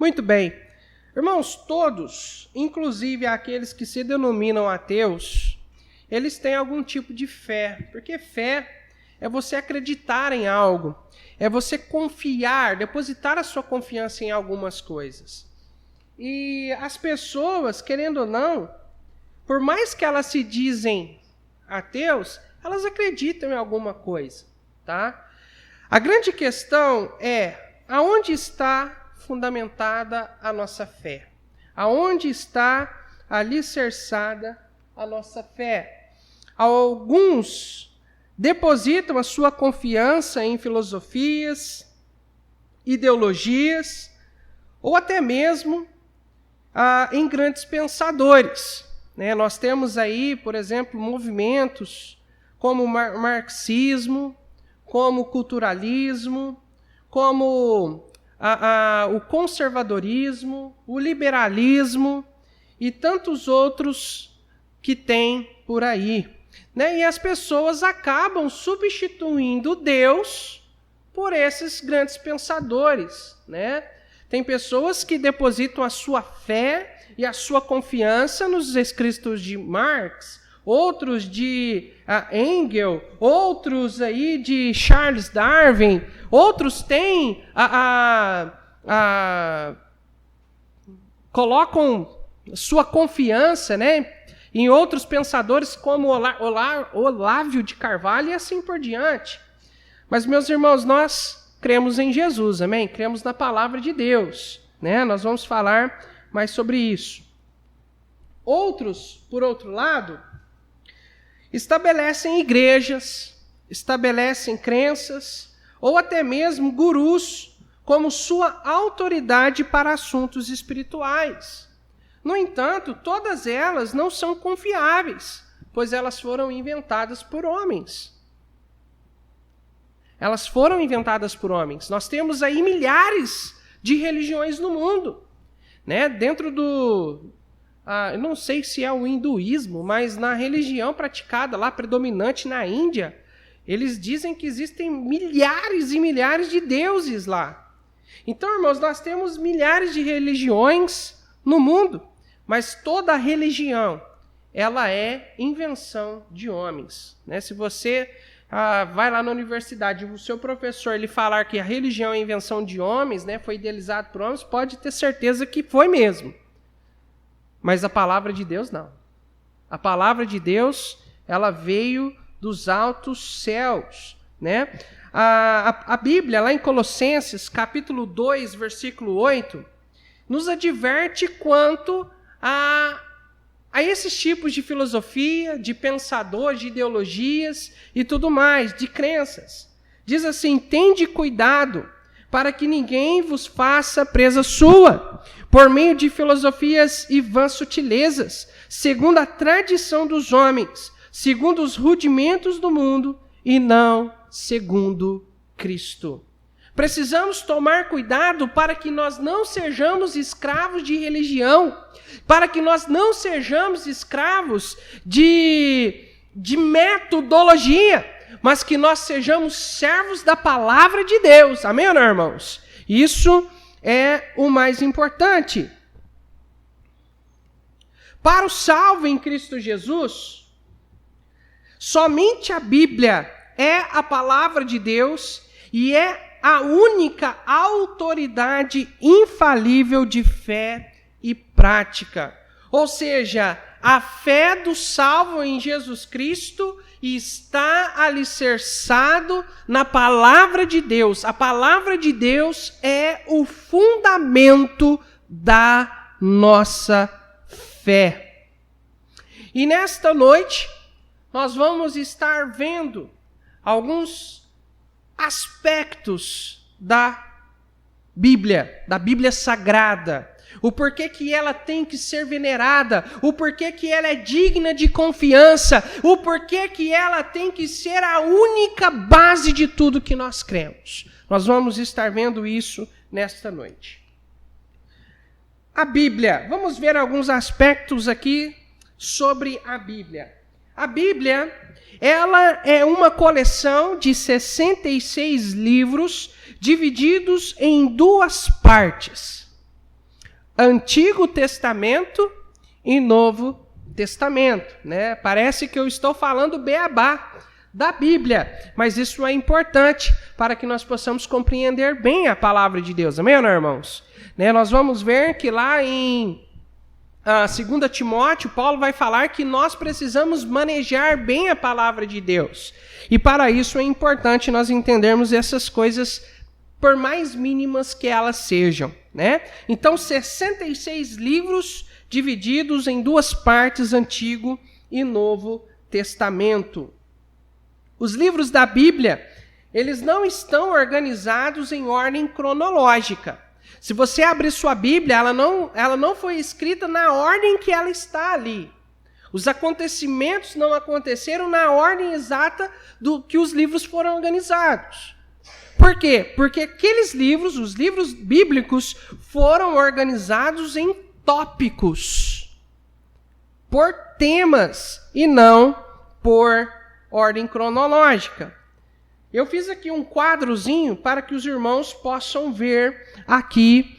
Muito bem. Irmãos, todos, inclusive aqueles que se denominam ateus, eles têm algum tipo de fé, porque fé é você acreditar em algo, é você confiar, depositar a sua confiança em algumas coisas. E as pessoas, querendo ou não, por mais que elas se dizem ateus, elas acreditam em alguma coisa, tá? A grande questão é, aonde está fundamentada a nossa fé? Aonde está alicerçada a nossa fé? Alguns depositam a sua confiança em filosofias, ideologias, ou até mesmo em grandes pensadores. Né? Nós temos aí, por exemplo, movimentos como o marxismo, como o culturalismo, como o conservadorismo, o liberalismo e tantos outros que tem por aí. Né? E as pessoas acabam substituindo Deus por esses grandes pensadores. Né? Tem pessoas que depositam a sua fé e a sua confiança nos escritos de Marx, outros de Engels, outros aí de Charles Darwin, outros têm colocam sua confiança, né, em outros pensadores como Olavo de Carvalho e assim por diante. Mas, meus irmãos, nós cremos em Jesus, amém? Cremos na palavra de Deus, né? Nós vamos falar mais sobre isso. Outros, por outro lado, estabelecem igrejas, estabelecem crenças, ou até mesmo gurus, como sua autoridade para assuntos espirituais. No entanto, todas elas não são confiáveis, pois elas foram inventadas por homens. Elas foram inventadas por homens. Nós temos aí milhares de religiões no mundo. Né? Dentro eu não sei se é o hinduísmo, mas na religião praticada lá, predominante na Índia, eles dizem que existem milhares e milhares de deuses lá. Então, irmãos, nós temos milhares de religiões no mundo, mas toda religião, ela é invenção de homens. Né? Se você vai lá na universidade e o seu professor ele falar que a religião é invenção de homens, né, foi idealizado por homens, pode ter certeza que foi mesmo. Mas a palavra de Deus não. A palavra de Deus, ela veio dos altos céus. Né? A Bíblia, lá em Colossenses, capítulo 2, versículo 8, nos adverte quanto a esses tipos de filosofia, de pensadores, de ideologias e tudo mais, de crenças. Diz assim: tende cuidado para que ninguém vos faça presa sua, por meio de filosofias e vãs sutilezas, segundo a tradição dos homens, segundo os rudimentos do mundo, e não segundo Cristo. Precisamos tomar cuidado para que nós não sejamos escravos de religião, para que nós não sejamos escravos de metodologia, mas que nós sejamos servos da palavra de Deus. Amém ou não, irmãos? Isso é o mais importante. Para o salvo em Cristo Jesus, somente a Bíblia é a palavra de Deus e é a única autoridade infalível de fé e prática. Ou seja, a fé do salvo em Jesus Cristo está alicerçado na palavra de Deus. A palavra de Deus é o fundamento da nossa fé. E nesta noite, nós vamos estar vendo alguns aspectos da Bíblia Sagrada. O porquê que ela tem que ser venerada, o porquê que ela é digna de confiança, o porquê que ela tem que ser a única base de tudo que nós cremos. Nós vamos estar vendo isso nesta noite. A Bíblia, vamos ver alguns aspectos aqui sobre a Bíblia. A Bíblia, ela é uma coleção de 66 livros divididos em duas partes. Antigo Testamento e Novo Testamento, né? Parece que eu estou falando beabá da Bíblia, mas isso é importante para que nós possamos compreender bem a palavra de Deus, amém, irmãos? Né? Nós vamos ver que lá em 2 Timóteo, Paulo vai falar que nós precisamos manejar bem a palavra de Deus, e para isso é importante nós entendermos essas coisas, por mais mínimas que elas sejam, né? Então, 66 livros divididos em duas partes, Antigo e Novo Testamento. Os livros da Bíblia, eles não estão organizados em ordem cronológica. Se você abrir sua Bíblia, ela não foi escrita na ordem que ela está ali. Os acontecimentos não aconteceram na ordem exata do que os livros foram organizados. Por quê? Porque aqueles livros, os livros bíblicos, foram organizados em tópicos, por temas e não por ordem cronológica. Eu fiz aqui um quadrozinho para que os irmãos possam ver aqui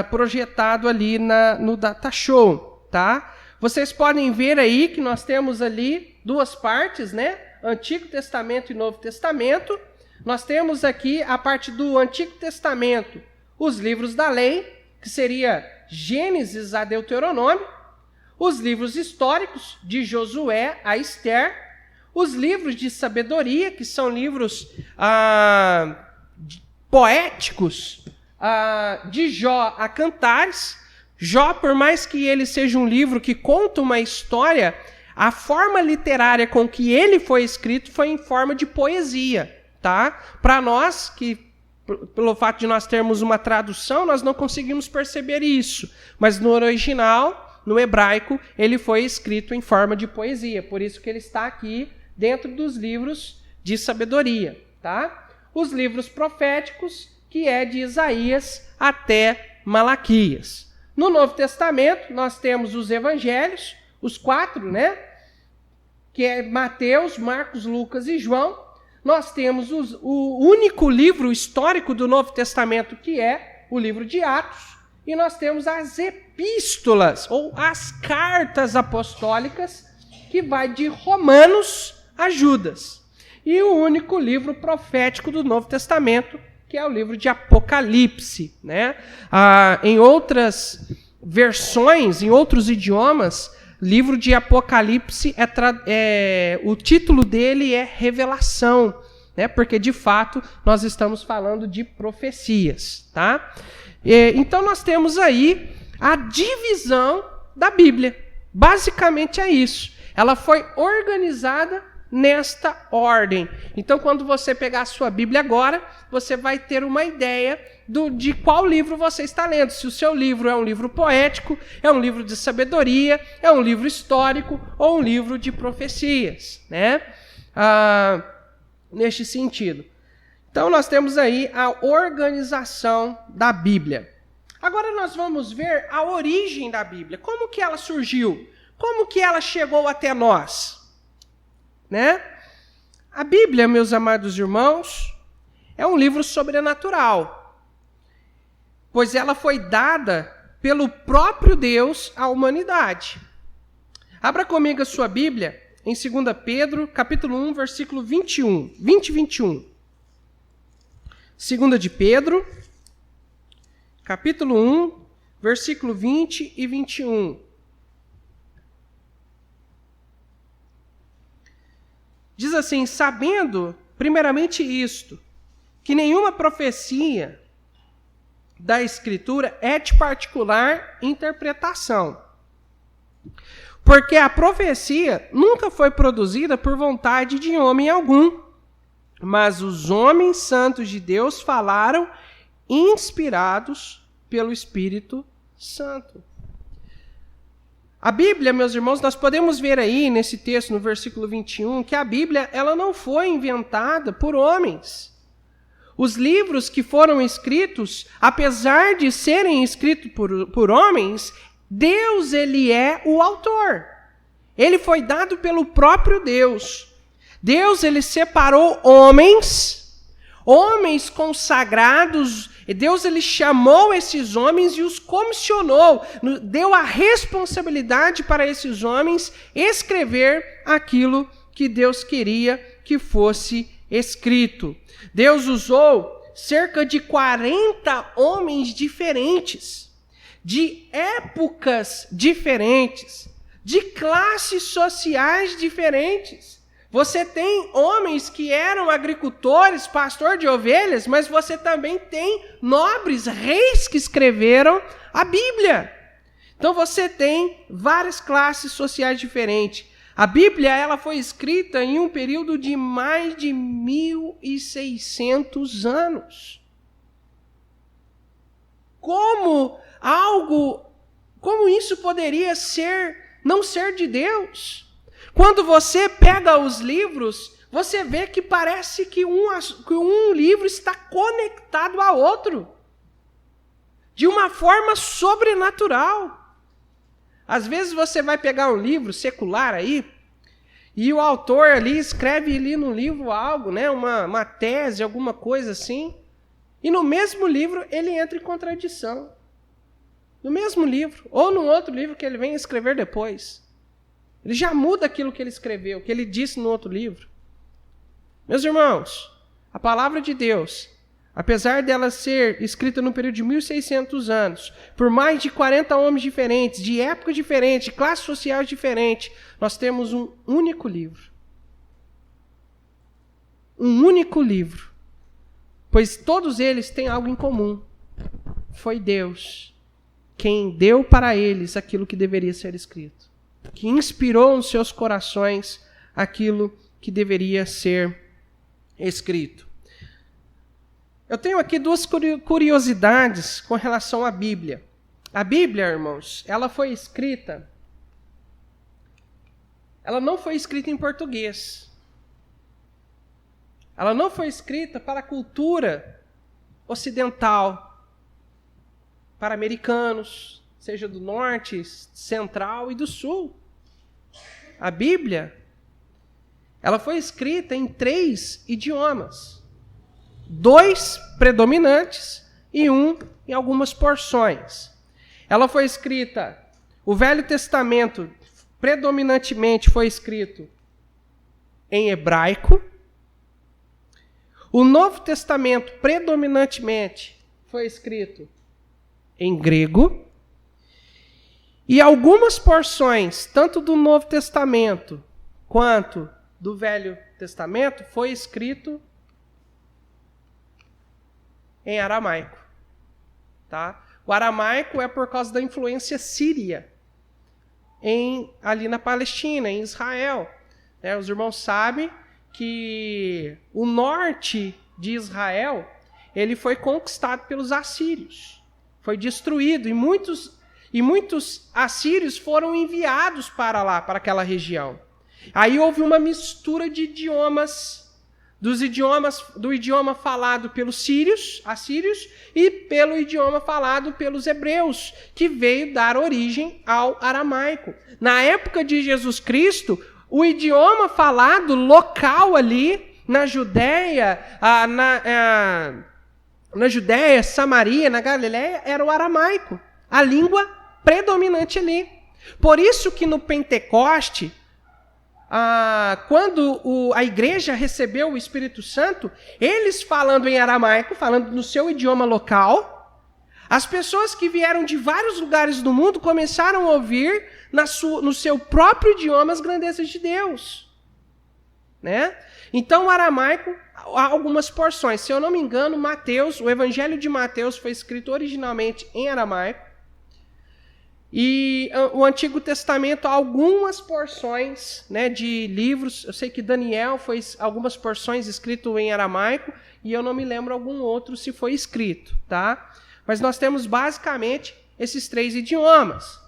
projetado ali no Data Show, tá? Vocês podem ver aí que nós temos ali duas partes, né? Antigo Testamento e Novo Testamento. Nós temos aqui a parte do Antigo Testamento, os livros da lei, que seria Gênesis a Deuteronômio, os livros históricos, de Josué a Esther, os livros de sabedoria, que são livros poéticos, de Jó a Cantares. Jó, por mais que ele seja um livro que conta uma história, a forma literária com que ele foi escrito foi em forma de poesia, tá? Para nós, que pelo fato de nós termos uma tradução, nós não conseguimos perceber isso. Mas no original, no hebraico, ele foi escrito em forma de poesia. Por isso que ele está aqui dentro dos livros de sabedoria, tá? Os livros proféticos, que é de Isaías até Malaquias. No Novo Testamento, nós temos os evangelhos, os 4, né? Que é Mateus, Marcos, Lucas e João. Nós temos o único livro histórico do Novo Testamento, que é o livro de Atos. E nós temos as epístolas, ou as cartas apostólicas, que vai de Romanos a Judas. E o único livro profético do Novo Testamento, que é o livro de Apocalipse, né? Em outras versões, em outros idiomas, livro de Apocalipse, o título dele é Revelação, né? Porque, de fato, nós estamos falando de profecias, tá? Então, nós temos aí a divisão da Bíblia. Basicamente é isso. Ela foi organizada nesta ordem. Então, quando você pegar a sua Bíblia agora, você vai ter uma ideia de qual livro você está lendo. Se o seu livro é um livro poético, é um livro de sabedoria, é um livro histórico ou um livro de profecias, né? Neste sentido. Então, nós temos aí a organização da Bíblia. Agora nós vamos ver a origem da Bíblia. Como que ela surgiu? Como que ela chegou até nós? Né? A Bíblia, meus amados irmãos, é um livro sobrenatural, pois ela foi dada pelo próprio Deus à humanidade. Abra comigo a sua Bíblia em 2 Pedro, capítulo 1, versículo 20 e 21. 2 de Pedro, capítulo 1, versículo 20 e 21. Diz assim: sabendo, primeiramente isto, que nenhuma profecia da Escritura é de particular interpretação. Porque a profecia nunca foi produzida por vontade de homem algum, mas os homens santos de Deus falaram inspirados pelo Espírito Santo. A Bíblia, meus irmãos, nós podemos ver aí nesse texto, no versículo 21, que a Bíblia ela não foi inventada por homens. Os livros que foram escritos, apesar de serem escritos por homens, Deus ele é o autor. Ele foi dado pelo próprio Deus. Deus ele separou homens consagrados, E Deus ele chamou esses homens e os comissionou, deu a responsabilidade para esses homens escrever aquilo que Deus queria que fosse escrito. Deus usou cerca de 40 homens diferentes, de épocas diferentes, de classes sociais diferentes. Você tem homens que eram agricultores, pastor de ovelhas, mas você também tem nobres, reis que escreveram a Bíblia. Então você tem várias classes sociais diferentes. A Bíblia ela foi escrita em um período de mais de 1.600 anos. Como isso poderia não ser de Deus? Quando você pega os livros, você vê que parece que um livro está conectado a outro, de uma forma sobrenatural. Às vezes você vai pegar um livro secular aí, e o autor ali escreve ali no livro algo, né, uma tese, alguma coisa assim, e no mesmo livro ele entra em contradição. No mesmo livro, ou num outro livro que ele vem escrever depois. Ele já muda aquilo que ele escreveu, que ele disse no outro livro. Meus irmãos, a palavra de Deus, apesar dela ser escrita no período de 1.600 anos, por mais de 40 homens diferentes, de época diferente, de classe social diferente, nós temos um único livro. Um único livro. Pois todos eles têm algo em comum. Foi Deus quem deu para eles aquilo que deveria ser escrito, que inspirou nos seus corações aquilo que deveria ser escrito. Eu tenho aqui duas curiosidades com relação à Bíblia. A Bíblia, irmãos, ela não foi escrita em português. Ela não foi escrita para a cultura ocidental, para americanos, seja do norte, central e do sul. A Bíblia, ela foi escrita em 3 idiomas. 2 predominantes e 1 em algumas porções. Ela foi escrita, o Velho Testamento predominantemente foi escrito em hebraico. O Novo Testamento predominantemente foi escrito em grego. E algumas porções, tanto do Novo Testamento quanto do Velho Testamento, foi escrito em aramaico. Tá? O aramaico é por causa da influência síria ali na Palestina, em Israel. Os irmãos sabem que o norte de Israel ele foi conquistado pelos assírios. Foi destruído e muitos assírios foram enviados para lá, para aquela região. Aí houve uma mistura de idiomas, do idioma falado pelos assírios, e pelo idioma falado pelos hebreus, que veio dar origem ao aramaico. Na época de Jesus Cristo, o idioma falado local ali, na Judéia, Samaria, na Galiléia, era o aramaico, a língua predominante ali. Por isso que no Pentecoste, quando a igreja recebeu o Espírito Santo, eles falando em aramaico, falando no seu idioma local, as pessoas que vieram de vários lugares do mundo começaram a ouvir no seu próprio idioma as grandezas de Deus. Né? Então, o aramaico, há algumas porções. Se eu não me engano, o Evangelho de Mateus foi escrito originalmente em aramaico. E o Antigo Testamento, algumas porções, né, de livros. Eu sei que Daniel foi algumas porções escrito em aramaico, e eu não me lembro algum outro se foi escrito. Tá? Mas nós temos basicamente esses 3 idiomas.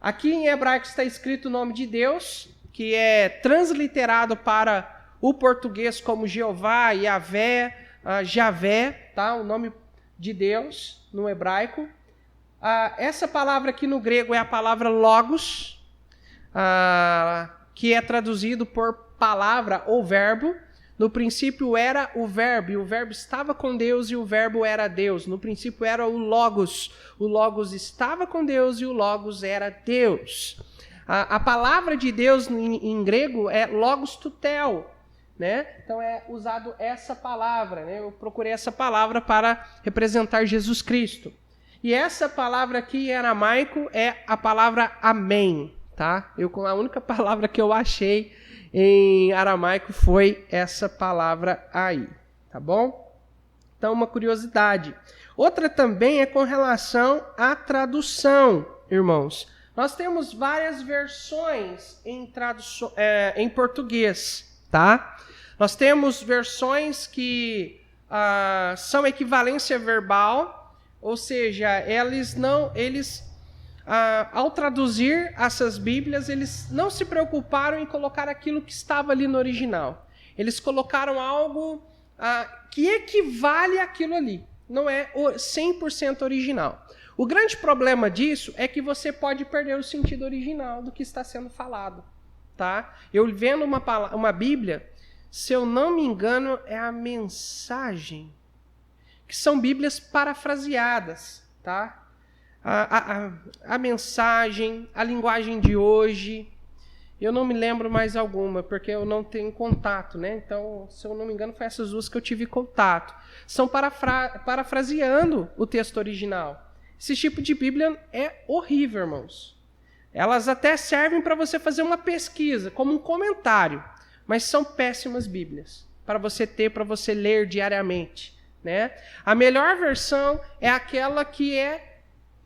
Aqui em hebraico está escrito o nome de Deus, que é transliterado para o português como Jeová, Yahvé, Javé, tá? O nome de Deus no hebraico. Essa palavra aqui no grego é a palavra logos, que é traduzido por palavra ou verbo. No princípio era o Verbo, e o Verbo estava com Deus, e o Verbo era Deus. No princípio era o Logos estava com Deus, e o Logos era Deus. A palavra de Deus em grego é Logos tutel, né? Então é usado essa palavra, né? Eu procurei essa palavra para representar Jesus Cristo. E essa palavra aqui em aramaico é a palavra amém, tá? A única palavra que eu achei em aramaico foi essa palavra aí, tá bom? Então, uma curiosidade. Outra também é com relação à tradução, irmãos. Nós temos várias versões em português, tá? Nós temos versões que são equivalência verbal, ou seja, ao traduzir essas Bíblias, eles não se preocuparam em colocar aquilo que estava ali no original. Eles colocaram algo que equivale àquilo ali. Não é 100% original. O grande problema disso é que você pode perder o sentido original do que está sendo falado. Tá? Eu vendo uma Bíblia, se eu não me engano, é a Mensagem, que são Bíblias parafraseadas, tá? A Mensagem, a Linguagem de Hoje, eu não me lembro mais alguma, porque eu não tenho contato, né? Então, se eu não me engano, foi essas duas que eu tive contato. São parafraseando o texto original. Esse tipo de Bíblia é horrível, irmãos. Elas até servem para você fazer uma pesquisa, como um comentário, mas são péssimas Bíblias para você ler diariamente, né? A melhor versão é aquela que é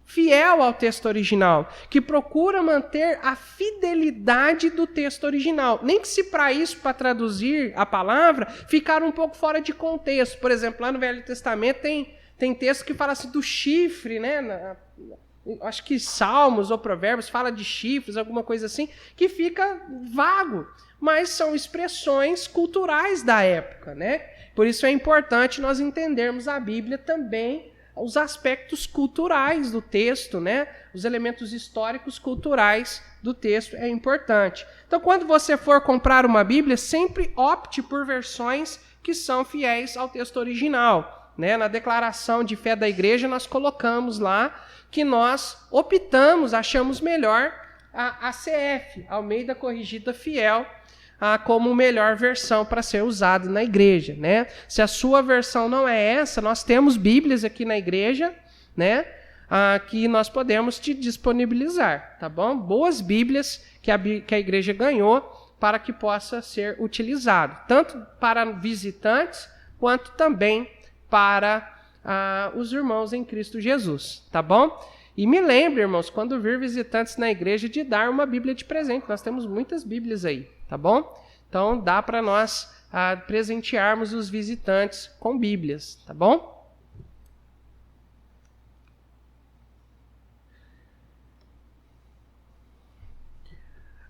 fiel ao texto original, que procura manter a fidelidade do texto original. Nem que se para isso, para traduzir a palavra, ficar um pouco fora de contexto. Por exemplo, lá no Velho Testamento tem texto que fala assim do chifre, né? Acho que Salmos ou Provérbios fala de chifres, alguma coisa assim, que fica vago. Mas são expressões culturais da época, né? Por isso é importante nós entendermos a Bíblia também, os aspectos culturais do texto, né? Os elementos históricos culturais do texto é importante. Então, quando você for comprar uma Bíblia, sempre opte por versões que são fiéis ao texto original, né? Na declaração de fé da igreja, nós colocamos lá que nós optamos, achamos melhor a ACF, Almeida Corrigida Fiel, como melhor versão para ser usada na igreja, né? Se a sua versão não é essa, nós temos Bíblias aqui na igreja, né? Que nós podemos te disponibilizar, tá bom? Boas Bíblias que a igreja ganhou para que possa ser utilizado, tanto para visitantes quanto também para os irmãos em Cristo Jesus, tá bom? E me lembre, irmãos, quando vir visitantes na igreja, de dar uma Bíblia de presente. Nós temos muitas Bíblias aí, tá bom? Então, dá para nós presentearmos os visitantes com Bíblias, tá bom?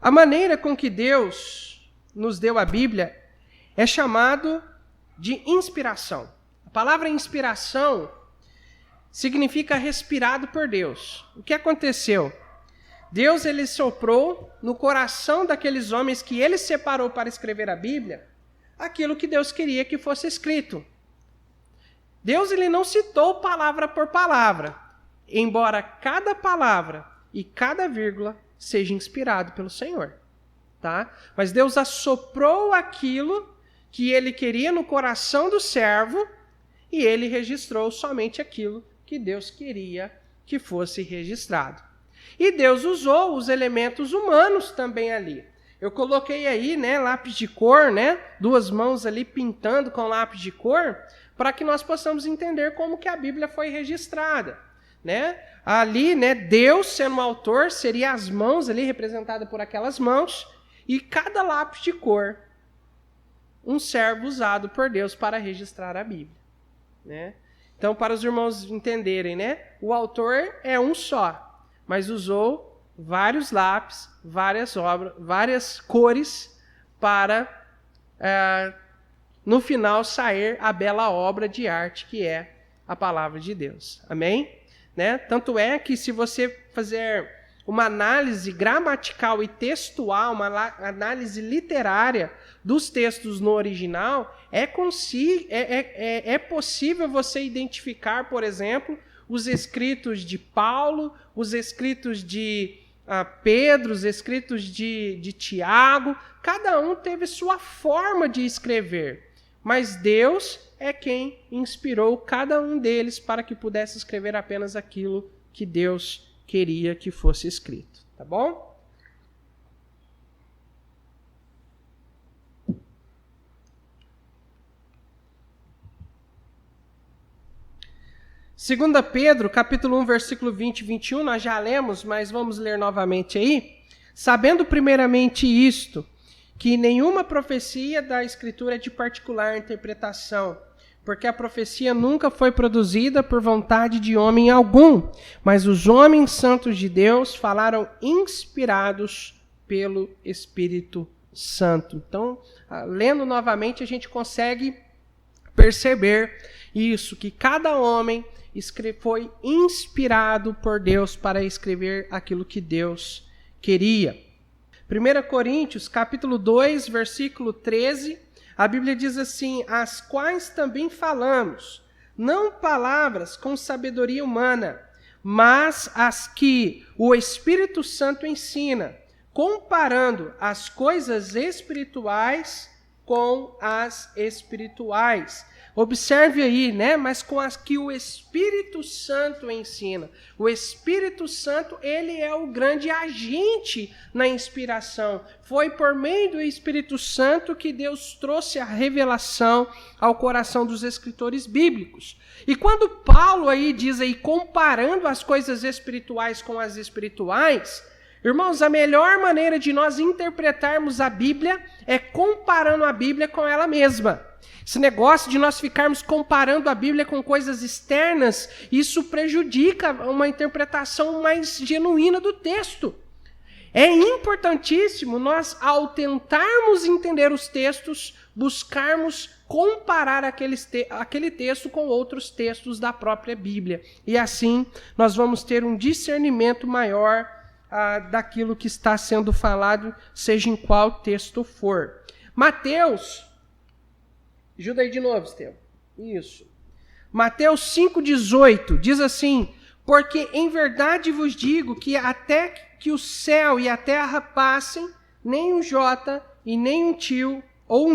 A maneira com que Deus nos deu a Bíblia é chamado de inspiração. A palavra inspiração significa respirado por Deus. O que aconteceu? Deus, ele soprou no coração daqueles homens que ele separou para escrever a Bíblia, aquilo que Deus queria que fosse escrito. Deus, ele não citou palavra por palavra, embora cada palavra e cada vírgula seja inspirado pelo Senhor, tá? Mas Deus assoprou aquilo que ele queria no coração do servo e ele registrou somente aquilo que Deus queria que fosse registrado. E Deus usou os elementos humanos também ali. Eu coloquei aí, né, lápis de cor, né, 2 mãos ali pintando com lápis de cor, para que nós possamos entender como que a Bíblia foi registrada, né? Ali, né, Deus sendo o autor, seria as mãos ali representadas por aquelas mãos, e cada lápis de cor, um servo usado por Deus para registrar a Bíblia, né? Então, para os irmãos entenderem, né, o autor é um só, mas usou vários lápis, várias cores para, no final, sair a bela obra de arte que é a palavra de Deus. Amém? Né? Tanto é que se você fazer uma análise gramatical e textual, uma análise literária dos textos no original, é possível você identificar, por exemplo, os escritos de Paulo, os escritos de Pedro, os escritos de Tiago. Cada um teve sua forma de escrever, mas Deus é quem inspirou cada um deles para que pudesse escrever apenas aquilo que Deus queria que fosse escrito, tá bom? 2 Pedro, capítulo 1, versículo 20 e 21, nós já lemos, mas vamos ler novamente aí. Sabendo primeiramente isto, que nenhuma profecia da Escritura é de particular interpretação, porque a profecia nunca foi produzida por vontade de homem algum, mas os homens santos de Deus falaram inspirados pelo Espírito Santo. Então, lendo novamente, a gente consegue perceber isso, que cada homem foi inspirado por Deus para escrever aquilo que Deus queria. 1 Coríntios, capítulo 2, versículo 13, a Bíblia diz assim: as quais também falamos, não palavras com sabedoria humana, mas as que o Espírito Santo ensina, comparando as coisas espirituais com as espirituais. Observe aí, né? Mas com as que o Espírito Santo ensina. O Espírito Santo, ele é o grande agente na inspiração. Foi por meio do Espírito Santo que Deus trouxe a revelação ao coração dos escritores bíblicos. E quando Paulo aí diz aí, comparando as coisas espirituais com as espirituais, irmãos, a melhor maneira de nós interpretarmos a Bíblia é comparando a Bíblia com ela mesma. Esse negócio de nós ficarmos comparando a Bíblia com coisas externas, isso prejudica uma interpretação mais genuína do texto. É importantíssimo nós, ao tentarmos entender os textos, buscarmos comparar aquele texto com outros textos da própria Bíblia. E assim nós vamos ter um discernimento maior daquilo que está sendo falado, seja em qual texto for. Mateus, ajuda aí de novo, Estevão. Isso. Mateus 5,18 diz assim: porque em verdade vos digo que até que o céu e a terra passem, nem um jota e nem um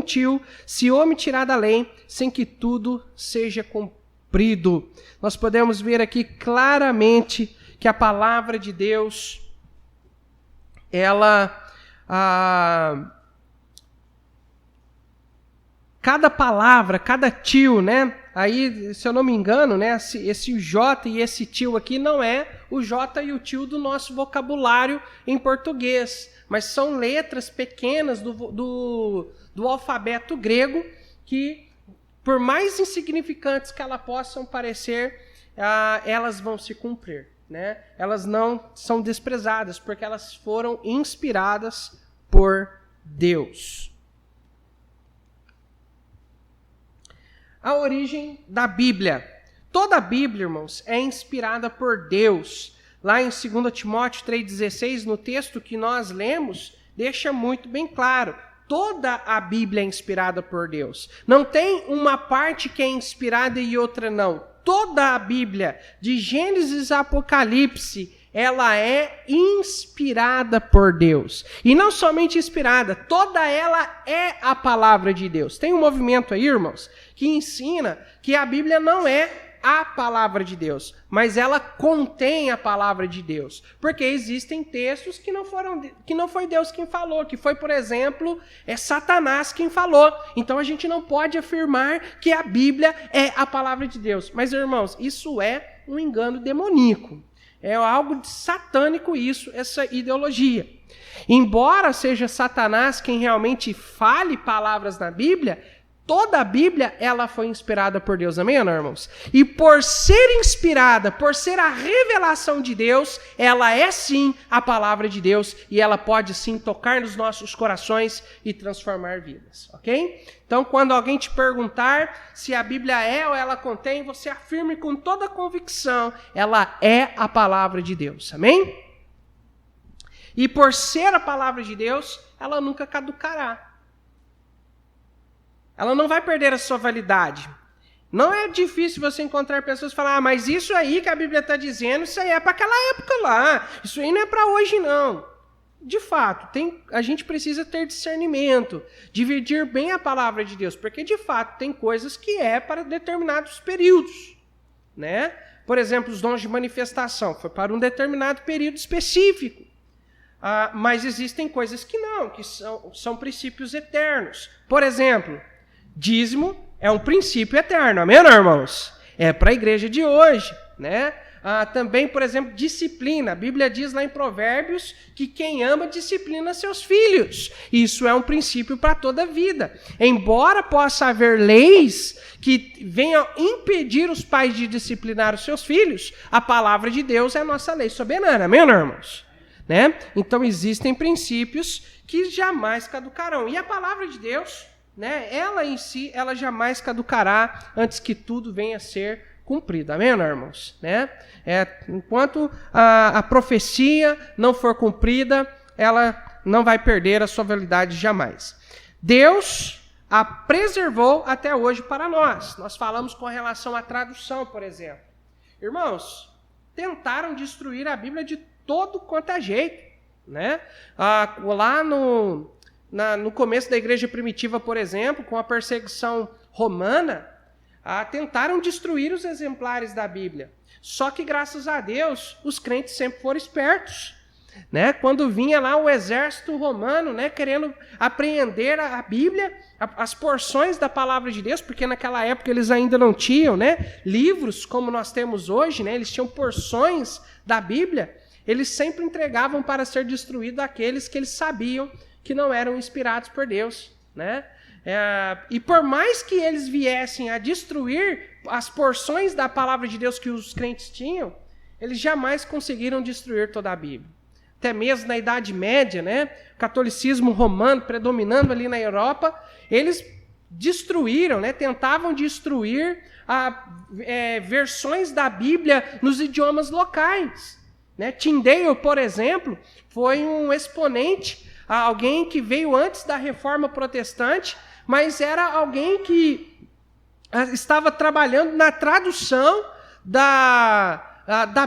tio se omitirá da lei, sem que tudo seja cumprido. Nós podemos ver aqui claramente que a palavra de Deus, cada palavra, cada tio, né? Aí, se eu não me engano, né? Esse J e esse tio aqui não é o J e o tio do nosso vocabulário em português, mas são letras pequenas do alfabeto grego que, por mais insignificantes que elas possam parecer, elas vão se cumprir, né? Elas não são desprezadas, porque elas foram inspiradas por Deus. A origem da Bíblia. Toda a Bíblia, irmãos, é inspirada por Deus. Lá em 2 Timóteo 3,16, no texto que nós lemos, deixa muito bem claro. Toda a Bíblia é inspirada por Deus. Não tem uma parte que é inspirada e outra não. Toda a Bíblia, de Gênesis a Apocalipse, ela é inspirada por Deus. E não somente inspirada, toda ela é a palavra de Deus. Tem um movimento aí, irmãos, que ensina que a Bíblia não é a palavra de Deus, mas ela contém a palavra de Deus. Porque existem textos que não foi Deus quem falou, que foi, por exemplo, Satanás quem falou. Então a gente não pode afirmar que a Bíblia é a palavra de Deus. Mas, irmãos, isso é um engano demoníaco. É algo satânico isso, essa ideologia. Embora seja Satanás quem realmente fale palavras na Bíblia, toda a Bíblia, ela foi inspirada por Deus, amém, irmãos? E por ser inspirada, por ser a revelação de Deus, ela é sim a palavra de Deus e ela pode sim tocar nos nossos corações e transformar vidas, ok? Então, quando alguém te perguntar se a Bíblia é ou ela contém, você afirme com toda a convicção, ela é a palavra de Deus, amém? E por ser a palavra de Deus, ela nunca caducará. Ela não vai perder a sua validade. Não é difícil você encontrar pessoas que falam, mas isso aí que a Bíblia está dizendo, isso aí é para aquela época lá. Isso aí não é para hoje, não. De fato, a gente precisa ter discernimento, dividir bem a palavra de Deus, porque de fato tem coisas que é para determinados períodos, né? Por exemplo, os dons de manifestação foi para um determinado período específico, mas existem coisas que não, que são princípios eternos. Por exemplo, dízimo é um princípio eterno, amém, irmãos? É para a igreja de hoje, né? Também, por exemplo, disciplina. A Bíblia diz lá em Provérbios que quem ama disciplina seus filhos. Isso é um princípio para toda a vida. Embora possa haver leis que venham impedir os pais de disciplinar os seus filhos, a palavra de Deus é a nossa lei soberana, amém, irmãos? Né? Então existem princípios que jamais caducarão. E a palavra de Deus, né, ela em si, ela jamais caducará antes que tudo venha a ser cumprida, amém, irmãos? Né? Enquanto a profecia não for cumprida, ela não vai perder a sua validade jamais. Deus a preservou até hoje para nós. Nós falamos com relação à tradução, por exemplo. Irmãos, tentaram destruir a Bíblia de todo quanto é jeito, né? Lá no começo da igreja primitiva, por exemplo, com a perseguição romana, tentaram destruir os exemplares da Bíblia. Só que, graças a Deus, os crentes sempre foram espertos, né? Quando vinha lá o exército romano, né, querendo apreender a Bíblia, as porções da palavra de Deus, porque naquela época eles ainda não tinham, né, livros como nós temos hoje, né, eles tinham porções da Bíblia, eles sempre entregavam para ser destruído aqueles que eles sabiam que não eram inspirados por Deus, né? E por mais que eles viessem a destruir as porções da palavra de Deus que os crentes tinham, eles jamais conseguiram destruir toda a Bíblia. Até mesmo na Idade Média, né, o catolicismo romano predominando ali na Europa, eles destruíram, né, tentavam destruir versões da Bíblia nos idiomas locais. Né? Tyndale, por exemplo, foi um exponente, alguém que veio antes da Reforma Protestante, mas era alguém que estava trabalhando na tradução da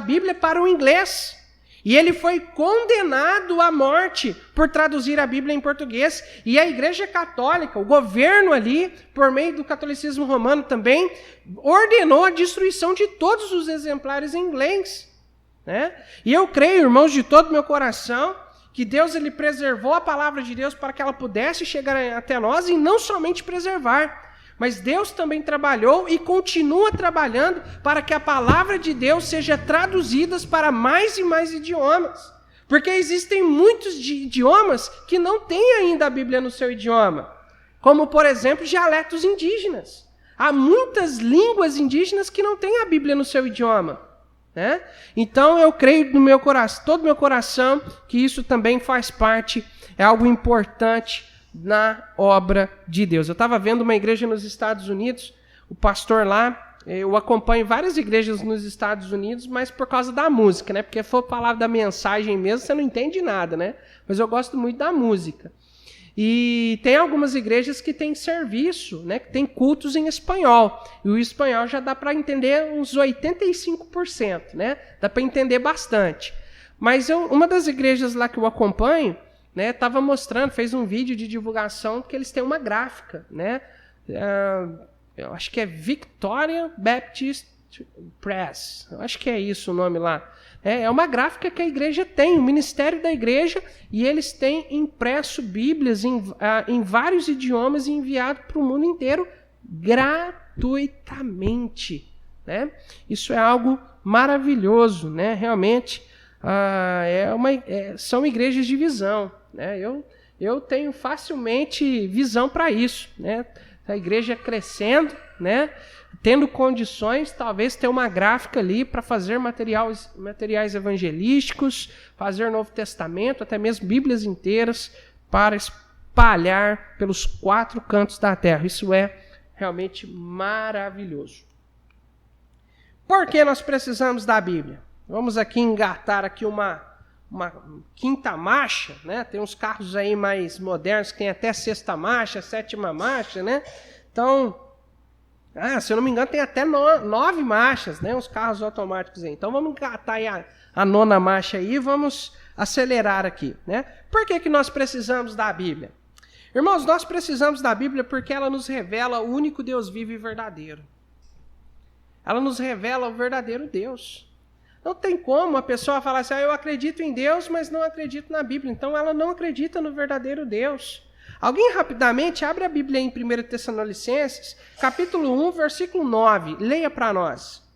Bíblia para o inglês. E ele foi condenado à morte por traduzir a Bíblia em português. E a Igreja Católica, o governo ali, por meio do catolicismo romano também, ordenou a destruição de todos os exemplares em inglês. Né? E eu creio, irmãos, de todo o meu coração, que Deus ele preservou a palavra de Deus para que ela pudesse chegar até nós e não somente preservar, mas Deus também trabalhou e continua trabalhando para que a palavra de Deus seja traduzida para mais e mais idiomas. Porque existem muitos idiomas que não têm ainda a Bíblia no seu idioma, como, por exemplo, dialetos indígenas. Há muitas línguas indígenas que não têm a Bíblia no seu idioma. Né? Então eu creio no meu coração, todo meu coração, que isso também faz parte, é algo importante na obra de Deus. Eu estava vendo uma igreja nos Estados Unidos, o pastor lá, eu acompanho várias igrejas nos Estados Unidos, mas por causa da música, né? Porque se for falar da mensagem mesmo, você não entende nada, né? Mas eu gosto muito da música. E tem algumas igrejas que têm serviço, né, que tem cultos em espanhol. E o espanhol já dá para entender uns 85%, né? Dá para entender bastante. Mas uma das igrejas lá que eu acompanho, né, estava mostrando, fez um vídeo de divulgação que eles têm uma gráfica, né? Eu acho que é Victoria Baptist Press. Eu acho que é isso o nome lá. É uma gráfica que a igreja tem, o ministério da igreja, e eles têm impresso Bíblias em vários idiomas e enviado para o mundo inteiro gratuitamente. Né? Isso é algo maravilhoso, né? Realmente são igrejas de visão. Né? Eu tenho facilmente visão para isso. Né? A igreja crescendo, né? Tendo condições, talvez ter uma gráfica ali para fazer materiais evangelísticos, fazer Novo Testamento, até mesmo Bíblias inteiras, para espalhar pelos 4 cantos da terra. Isso é realmente maravilhoso. Por que nós precisamos da Bíblia? Vamos aqui engatar aqui uma uma quinta marcha, né? Tem uns carros aí mais modernos que tem até sexta marcha, sétima marcha, né? Então, se eu não me engano, tem até 9 marchas, né? Uns carros automáticos aí. Então, vamos engatar aí a 9ª marcha aí e vamos acelerar aqui, né? Por que nós precisamos da Bíblia? Irmãos, nós precisamos da Bíblia porque ela nos revela o único Deus vivo e verdadeiro. Ela nos revela o verdadeiro Deus. Não tem como a pessoa falar assim, eu acredito em Deus, mas não acredito na Bíblia. Então ela não acredita no verdadeiro Deus. Alguém rapidamente abre a Bíblia em 1 Tessalonicenses, capítulo 1, versículo 9. Leia para nós.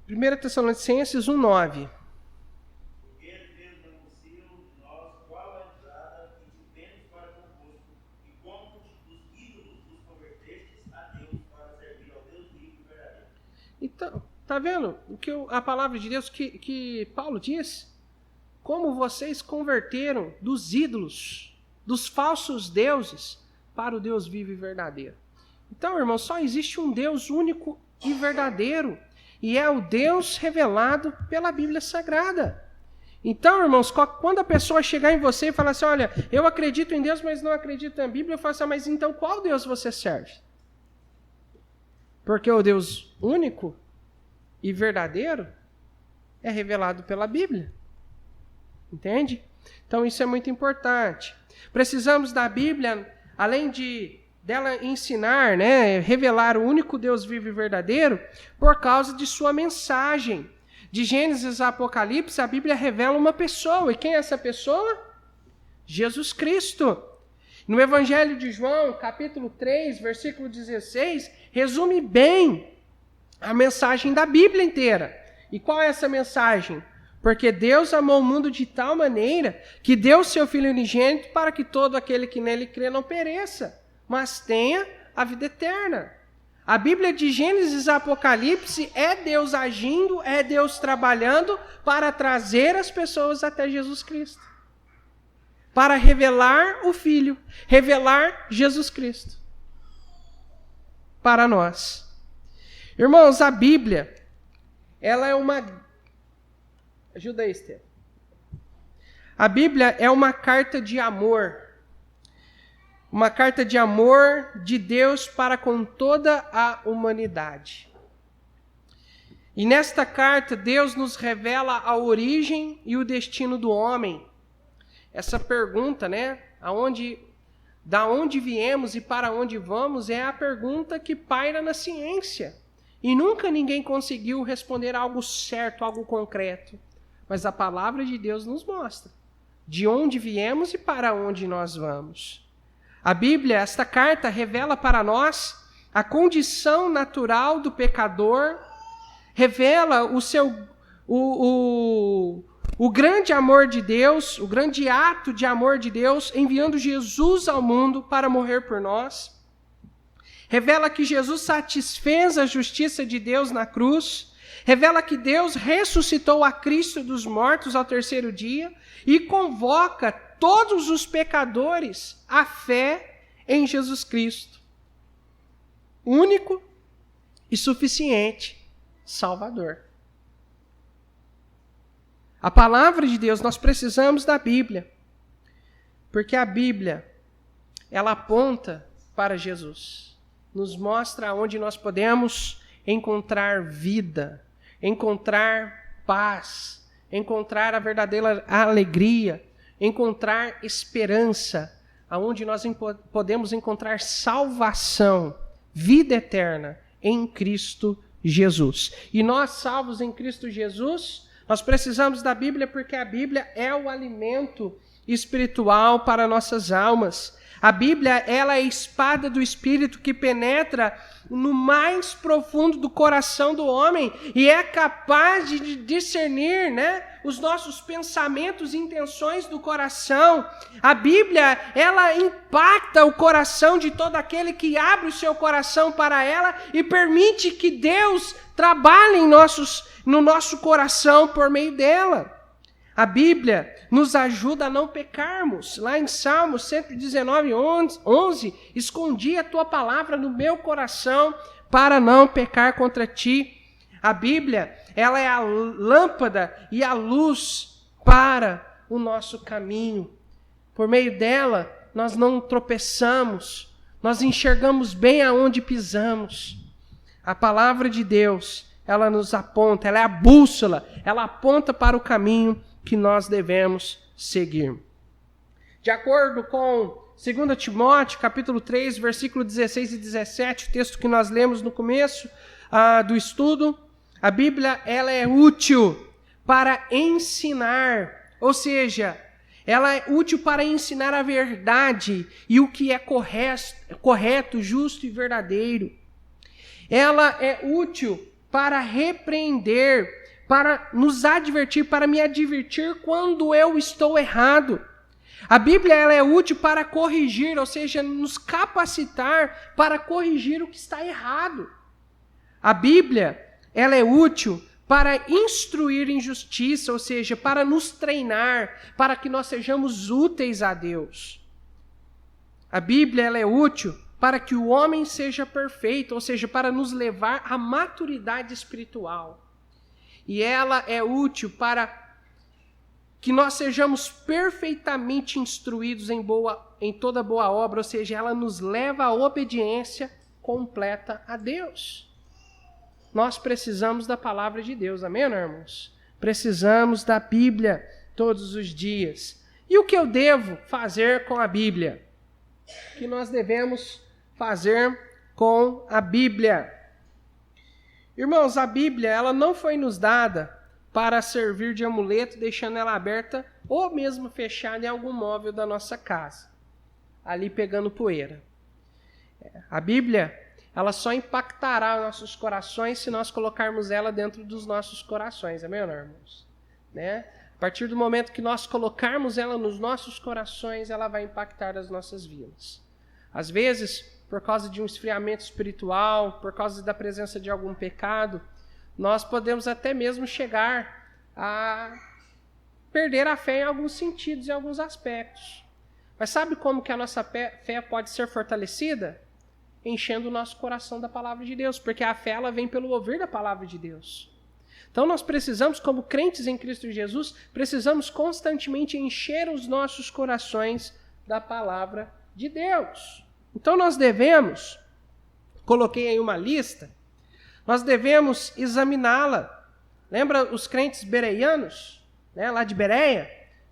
Primeira Tessalonicenses 1, 9. Porque eles mesmos anunciam de nós qual a entrada que tivemos para convosco, e como dos ídolos nos convertestes a Deus para servir ao Deus vivo e verdadeiro. Então, tá vendo o que a palavra de Deus que Paulo diz? Como vocês converteram dos ídolos, dos falsos deuses, para o Deus vivo e verdadeiro. Então, irmão, só existe um Deus único e verdadeiro. E é o Deus revelado pela Bíblia Sagrada. Então, irmãos, quando a pessoa chegar em você e falar assim, olha, eu acredito em Deus, mas não acredito na Bíblia, eu falo assim, mas então qual Deus você serve? Porque o Deus único e verdadeiro é revelado pela Bíblia. Entende? Então, isso é muito importante. Precisamos da Bíblia, além dela ensinar, né, revelar o único Deus vivo e verdadeiro, por causa de sua mensagem. De Gênesis a Apocalipse, a Bíblia revela uma pessoa. E quem é essa pessoa? Jesus Cristo. No Evangelho de João, capítulo 3, versículo 16, resume bem a mensagem da Bíblia inteira. E qual é essa mensagem? Porque Deus amou o mundo de tal maneira que deu o seu Filho unigênito para que todo aquele que nele crê não pereça, mas tenha a vida eterna. A Bíblia de Gênesis a Apocalipse é Deus agindo, é Deus trabalhando para trazer as pessoas até Jesus Cristo. Para revelar o Filho, revelar Jesus Cristo. Para nós. Irmãos, a Bíblia, ela é uma... Ajuda aí, Esther. A Bíblia é uma carta de amor. Uma carta de amor de Deus para com toda a humanidade. E nesta carta, Deus nos revela a origem e o destino do homem. Essa pergunta, né? Da onde viemos e para onde vamos, é a pergunta que paira na ciência. E nunca ninguém conseguiu responder algo certo, algo concreto. Mas a palavra de Deus nos mostra de onde viemos e para onde nós vamos. A Bíblia, esta carta, revela para nós a condição natural do pecador, revela o grande amor de Deus, o grande ato de amor de Deus, enviando Jesus ao mundo para morrer por nós. Revela que Jesus satisfez a justiça de Deus na cruz. Revela que Deus ressuscitou a Cristo dos mortos ao 3º dia e convoca todos os pecadores à fé em Jesus Cristo, único e suficiente Salvador. A palavra de Deus, nós precisamos da Bíblia, porque a Bíblia, ela aponta para Jesus, nos mostra onde nós podemos encontrar vida, encontrar paz, encontrar a verdadeira alegria, encontrar esperança, aonde nós podemos encontrar salvação, vida eterna em Cristo Jesus. E nós, salvos em Cristo Jesus, nós precisamos da Bíblia porque a Bíblia é o alimento espiritual para nossas almas. A Bíblia, ela é a espada do Espírito que penetra no mais profundo do coração do homem e é capaz de discernir, né, os nossos pensamentos e intenções do coração. A Bíblia, ela impacta o coração de todo aquele que abre o seu coração para ela e permite que Deus trabalhe no nosso coração por meio dela. A Bíblia nos ajuda a não pecarmos. Lá em Salmos 119, 11, escondi a tua palavra no meu coração para não pecar contra ti. A Bíblia, ela é a lâmpada e a luz para o nosso caminho. Por meio dela, nós não tropeçamos, nós enxergamos bem aonde pisamos. A palavra de Deus, ela nos aponta, ela é a bússola, ela aponta para o caminho que nós devemos seguir. De acordo com 2 Timóteo, capítulo 3, versículo 16 e 17, o texto que nós lemos no começo do estudo, a Bíblia ela é útil para ensinar, ou seja, ela é útil para ensinar a verdade e o que é correto, justo e verdadeiro. Ela é útil para repreender, para nos advertir, para me advertir quando eu estou errado. A Bíblia ela é útil para corrigir, ou seja, nos capacitar para corrigir o que está errado. A Bíblia ela é útil para instruir em justiça, ou seja, para nos treinar, para que nós sejamos úteis a Deus. A Bíblia ela é útil para que o homem seja perfeito, ou seja, para nos levar à maturidade espiritual. E ela é útil para que nós sejamos perfeitamente instruídos em toda boa obra, ou seja, ela nos leva à obediência completa a Deus. Nós precisamos da palavra de Deus, amém, irmãos? Precisamos da Bíblia todos os dias. E o que eu devo fazer com a Bíblia? O que nós devemos fazer com a Bíblia? Irmãos, a Bíblia ela não foi nos dada para servir de amuleto, deixando ela aberta ou mesmo fechada em algum móvel da nossa casa, ali pegando poeira. A Bíblia ela só impactará nossos corações se nós colocarmos ela dentro dos nossos corações, amém, irmãos? Né? A partir do momento que nós colocarmos ela nos nossos corações, ela vai impactar as nossas vidas. Às vezes, por causa de um esfriamento espiritual, por causa da presença de algum pecado, nós podemos até mesmo chegar a perder a fé em alguns sentidos, em alguns aspectos. Mas sabe como que a nossa fé pode ser fortalecida? Enchendo o nosso coração da palavra de Deus, porque a fé ela vem pelo ouvir da palavra de Deus. Então nós precisamos, como crentes em Cristo Jesus, precisamos constantemente encher os nossos corações da palavra de Deus. Então nós devemos, coloquei aí uma lista, nós devemos examiná-la. Lembra os crentes bereianos, né, lá de Bereia?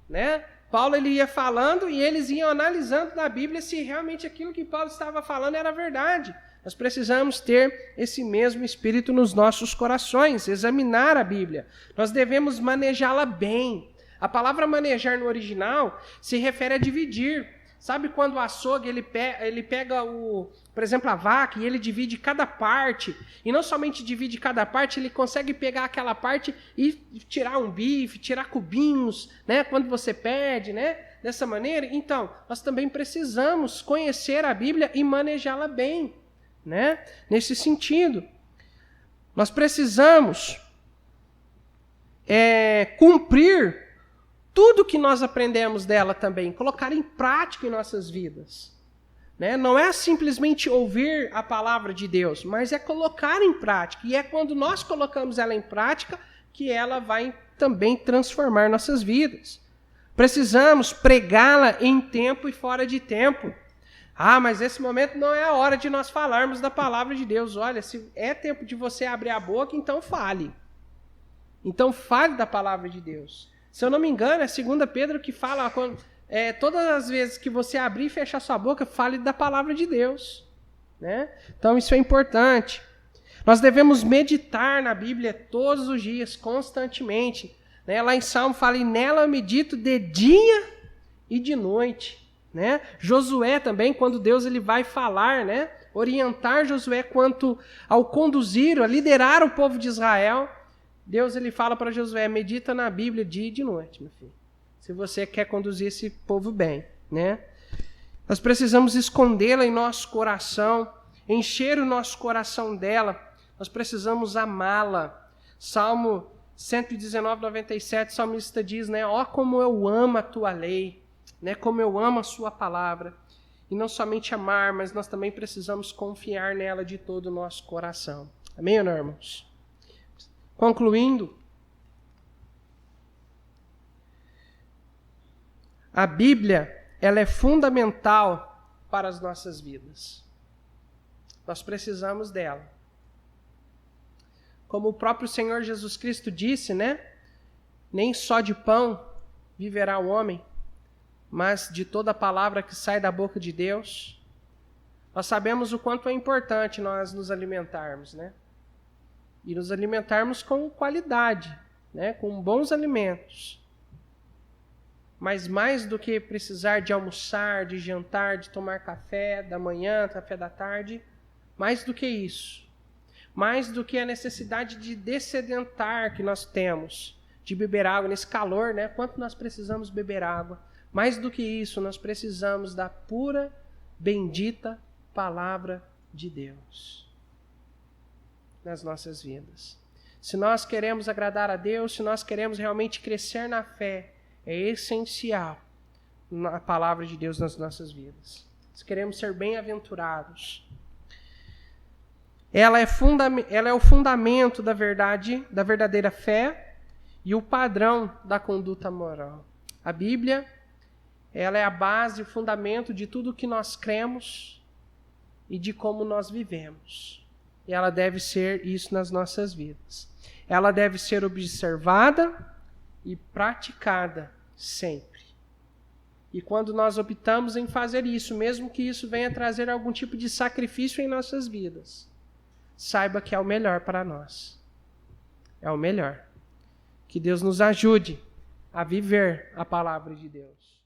Né? Paulo ele ia falando e eles iam analisando na Bíblia se realmente aquilo que Paulo estava falando era verdade. Nós precisamos ter esse mesmo espírito nos nossos corações, examinar a Bíblia. Nós devemos manejá-la bem. A palavra manejar no original se refere a dividir. Sabe quando o açougue ele pega, por exemplo, a vaca e ele divide cada parte, e não somente divide cada parte, ele consegue pegar aquela parte e tirar um bife, tirar cubinhos, né, quando você pede, né, dessa maneira. Então, nós também precisamos conhecer a Bíblia e manejá-la bem, né, nesse sentido. Nós precisamos cumprir tudo que nós aprendemos dela também, colocar em prática em nossas vidas. Né? Não é simplesmente ouvir a palavra de Deus, mas é colocar em prática. E é quando nós colocamos ela em prática que ela vai também transformar nossas vidas. Precisamos pregá-la em tempo e fora de tempo. Ah, mas esse momento não é a hora de nós falarmos da palavra de Deus. Olha, se é tempo de você abrir a boca, então fale. Então fale da palavra de Deus. Se eu não me engano, é 2 Pedro que fala, todas as vezes que você abrir e fechar sua boca, fale da palavra de Deus. Né? Então isso é importante. Nós devemos meditar na Bíblia todos os dias, constantemente. Né? Lá em Salmo fala, e nela eu medito de dia e de noite. Né? Josué também, quando Deus ele vai falar, né? Orientar Josué quanto ao conduzir, a liderar o povo de Israel, Deus ele fala para Josué, medita na Bíblia dia e de noite, meu filho. Se você quer conduzir esse povo bem, né? Nós precisamos escondê-la em nosso coração, encher o nosso coração dela. Nós precisamos amá-la. Salmo 119:97, o salmista diz, né? Ó como eu amo a tua lei, né? Como eu amo a sua palavra. E não somente amar, mas nós também precisamos confiar nela de todo o nosso coração. Amém, ou não, irmãos? Concluindo, a Bíblia, ela é fundamental para as nossas vidas. Nós precisamos dela. Como o próprio Senhor Jesus Cristo disse, né? Nem só de pão viverá o homem, mas de toda a palavra que sai da boca de Deus. Nós sabemos o quanto é importante nós nos alimentarmos, né? E nos alimentarmos com qualidade, né? Com bons alimentos. Mas mais do que precisar de almoçar, de jantar, de tomar café da manhã, café da tarde, mais do que isso, mais do que a necessidade de dessedentar que nós temos, de beber água nesse calor, né? Quanto nós precisamos beber água. Mais do que isso, nós precisamos da pura, bendita palavra de Deus nas nossas vidas. Se nós queremos agradar a Deus, se nós queremos realmente crescer na fé, é essencial a palavra de Deus nas nossas vidas. Se queremos ser bem-aventurados, ela é o fundamento da verdade, da verdadeira fé e o padrão da conduta moral. A Bíblia, ela é a base, o fundamento de tudo que nós cremos e de como nós vivemos. E ela deve ser isso nas nossas vidas. Ela deve ser observada e praticada sempre. E quando nós optamos em fazer isso, mesmo que isso venha trazer algum tipo de sacrifício em nossas vidas, saiba que é o melhor para nós. É o melhor. Que Deus nos ajude a viver a palavra de Deus.